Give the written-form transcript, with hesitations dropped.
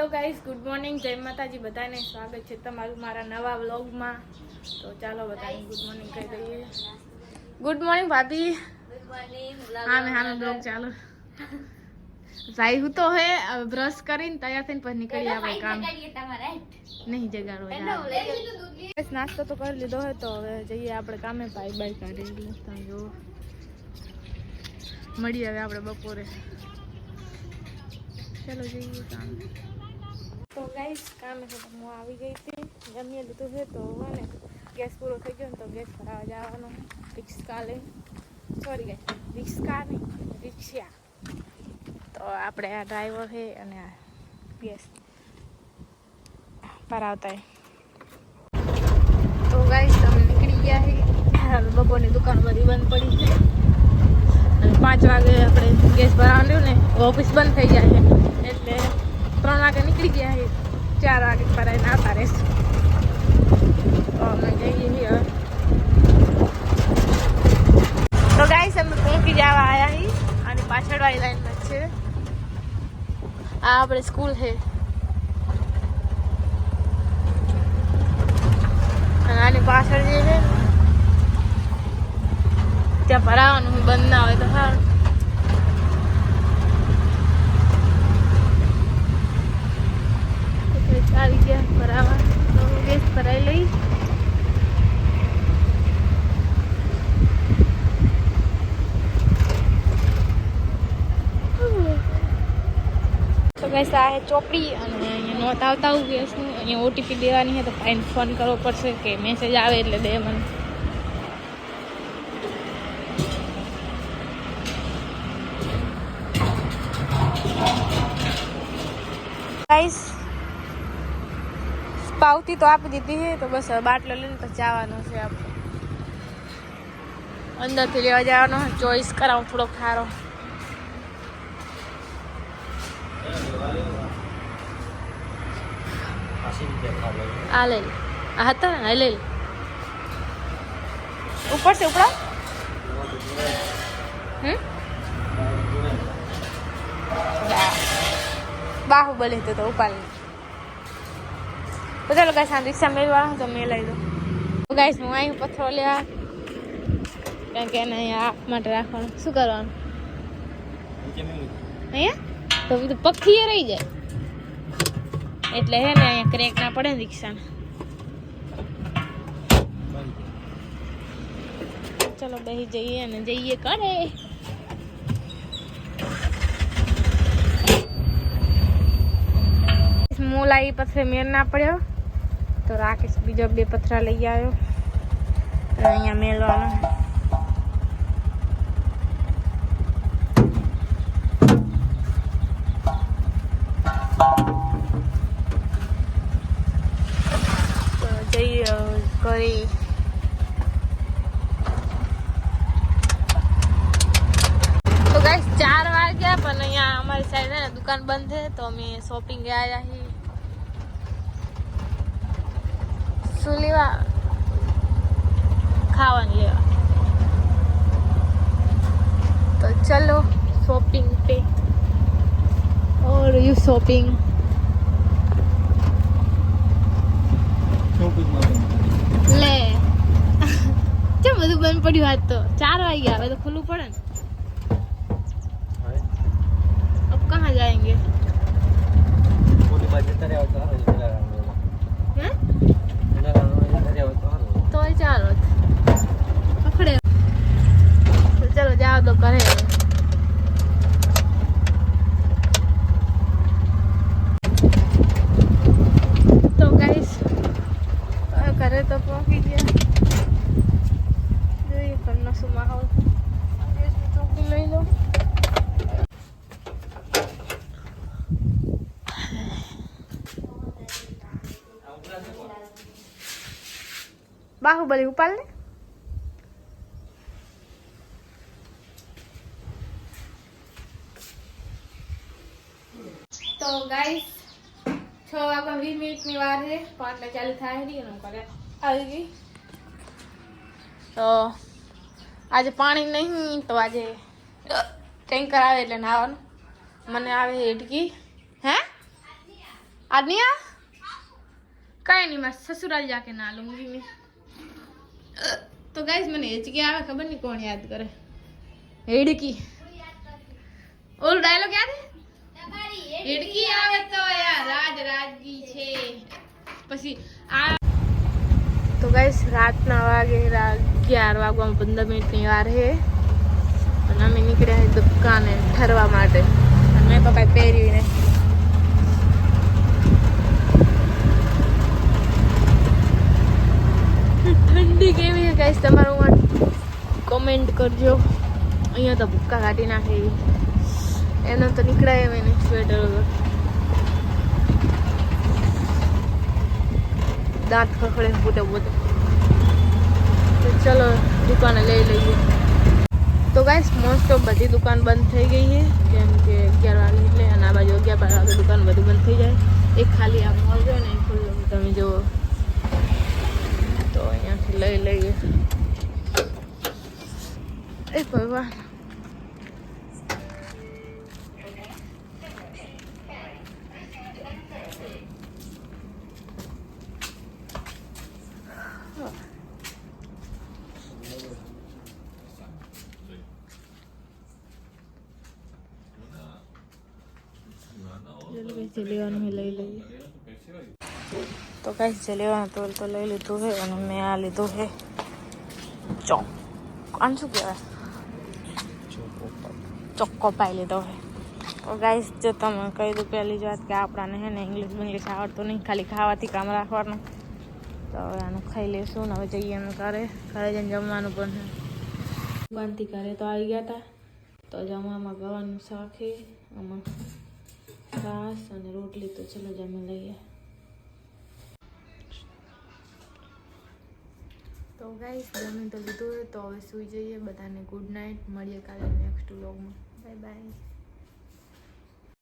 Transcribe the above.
Hello guys, good morning, જય માતાજી બધાને સ્વાગત છે તમારું મારા નવા વ્લોગમાં। તો ચાલો બધાને ગુડ મોર્નિંગ કહી દઈએ। ગુડ મોર્નિંગ ભાભી। Good morning. हाँ मैं ब्लॉग चालू जाई हूँ तो है अब ब्रश કરીને તૈયાર થઈને પછી નીકળી આપણે કામ નહીં જગાડો યાર। બસ નાસ્તો તો કરી લીધો હોય તો હવે જઈએ આપણે કામે। બાય બાય કાઢી તમે જો મળીએ હવે આપણે બપોરે। चलो જઈએ કામ। તો ગાઈસ કામે છે તો હું આવી ગઈ હતી, જમી લીધું છે તો ને ગેસ પૂરો થઈ ગયો ને તો ગેસ ભરાવા જવાનો રિક્ષા લઈને। સોરી ગાઈસ, રિક્ષા નહીં રિક્ષા। તો આપણે આ ડ્રાઈવર છે અને આ ગેસ ભરાવતા है। તો ગાઈસ અમે નીકળી ગયા છે, બપોરની દુકાન બધી બંધ પડી છે અને 5 વાગે આપણે ગેસ ભરાવાનું ને ઓફિસ બંધ થઈ જાય છે એટલે 3 વાગે નીકળી ગયા છે, 4 વાગે ભરાઈને આવતા રહેશું। તો અમે જઈએ છીએ। તો ગાઈસ અમે પહોંચી જવા આવ્યા છીએ અને પાછળ વાળી લાઈનમાં છે આ આપણે સ્કૂલ છે અને આની પાછળ જે છે ત્યાં ભરાવાનું બંધ ના હોય તો સારું। આવી ગયા ભરાવા તો ગેસ ભરાઈ લઈ। તો ગેસ આ હે ચોપડી અને અહીંયા નોટ આવતા હું ગેસનું અહીંયા ઓટીપી દેવાની છે તો ભાઈને ફોન કરવો પડશે કે મેસેજ આવે એટલે દે મને। ગાઈસ પાવતી તો આપી દીધી છે તો બસ બાટલો લઈને પછી જવાનું છે આપણે અંદરથી લેવા જવાનો। ચોઈસ કરાવું થોડોક ખારો આ લઈ લે આ હતા ને લઈ લે ઉપર से ઉપડા બાહુબલી તો ઉપાડ લે બધા લોકો સાંજ રિક્ષા મેળવા તો મેં લઈ દો। ગાઈસ હું અહીં પથ્થરો લેવા કારણ કે એને અહીંયા આંખ માટે રાખવાનું। શું કરવાનું અહીંયા તો બધું પક્ષી રહી જાય એટલે હે ને અહીંયા ક્રેક ના પડે ને રિક્ષાને। ચલો બેસી જઈએ અને જઈએ કરે। મોલાઈ પથ્થરે મેર ના પડ્યો તો રાકેશ બીજો 2 પથરા લઈ આવ્યો અને અહીંયા મેલવાનો। તો જઈએ કરી તો ગાઈસ 4 વાગ્યા પણ અહીંયા અમારી સાઈડ છે ને દુકાન બંધ છે તો અમે શોપિંગ આવ્યા છીએ। શું લેવા? ખાવાનું લેવા। तो चलो शॉपिंग पे और यू शॉपिंग ले चल બધું બંધ પડ્યું આજ તો 4 વાગ્યા હવે તો ખુલ્લું પડે ને। अब कहाँ जाएंगे? तो चालो पकड़े तो चलो जाओ तो करे। तो गाइस करे तो पहुंची गया जो ये करना सुमा हो तो ले लो। बाहुबली उपाल ने तो गाइस 6 वागा 20 मिनिट ની વાર છે 5 ને ચાલુ થાય રહી અને કરે આવી ગઈ। તો આજે પાણી નહીં તો આજે ટેન્કર આવે એટલે નાવાનું મને આવે હેડકી। હે आदनिया कहीं नहीं, मैं ससुराल जाके ना लूंगी मैं। तो गाइस मैंने ये क्या आवे खबर नहीं कौन याद करे हेडकी ओल डायलॉग याद है हेडकी आवे तो यार राज राजगी छे પછી આ તો ગાઈસ રાતના વાગે 11 વાગવામાં 15 મિનિટની વાર છે અને અમે નીકળ્યા છે દુકાને ઠરવા માટે અને મેં તો કાંઈ પહેર્યું નહીં ઠંડી કેવી છે ગાઈસ તમારું કોમેન્ટ કરજો અહીંયા તો ભૂક્કા કાઢી નાખે એનો તો નીકળાય એમ નહીં સ્વેટર વગર દાંત ખખડે ફૂટે પોતે તો ચલો દુકાને લઈ લઈએ તો ગાઈસ મોસ્ટ ઓફ બધી દુકાન બંધ થઈ ગઈ છે કેમ કે 11 વાગે એટલે અને આ બાજુ 11-12 વાગે દુકાન બધું બંધ થઈ જાય એક ખાલી આ મોલ છે ને એ ખુલ્લો તમે જુઓ તો અહીંયાથી લઈ લઈએ એ ભગવાન લેવાનું લઈ લઈએ તો કઈ છે લેવાનું તો લઈ લીધું છે અને મેં આ લીધું છે ચોક આને શું કહેવાય ચોક્કો પાઈ લીધો છે તો ગાઈસ જો તમે કહી દઉં પહેલી જ વાત કે આપણાને છે ને ઇંગ્લિશ આવડતું નહીં ખાલી ખાવાથી કામ રાખવાનું તો હવે આનું ખાઈ લઈશું ને હવે જઈએ એનું ઘરે જઈને જમવાનું પણ છે દુકાનથી ઘરે તો આવી ગયા હતા તો જમવામાં ગવાનું શાક છે આમાં છાશ અને રોટલી તો ચલો જમી લઈએ તો ગાઈસ જમી તો લીધું હોય તો હવે સૂઈ જઈએ બધાને ગુડ નાઇટ મળીએ કાલે નેક્સ્ટ વ્લોગમાં બાય બાય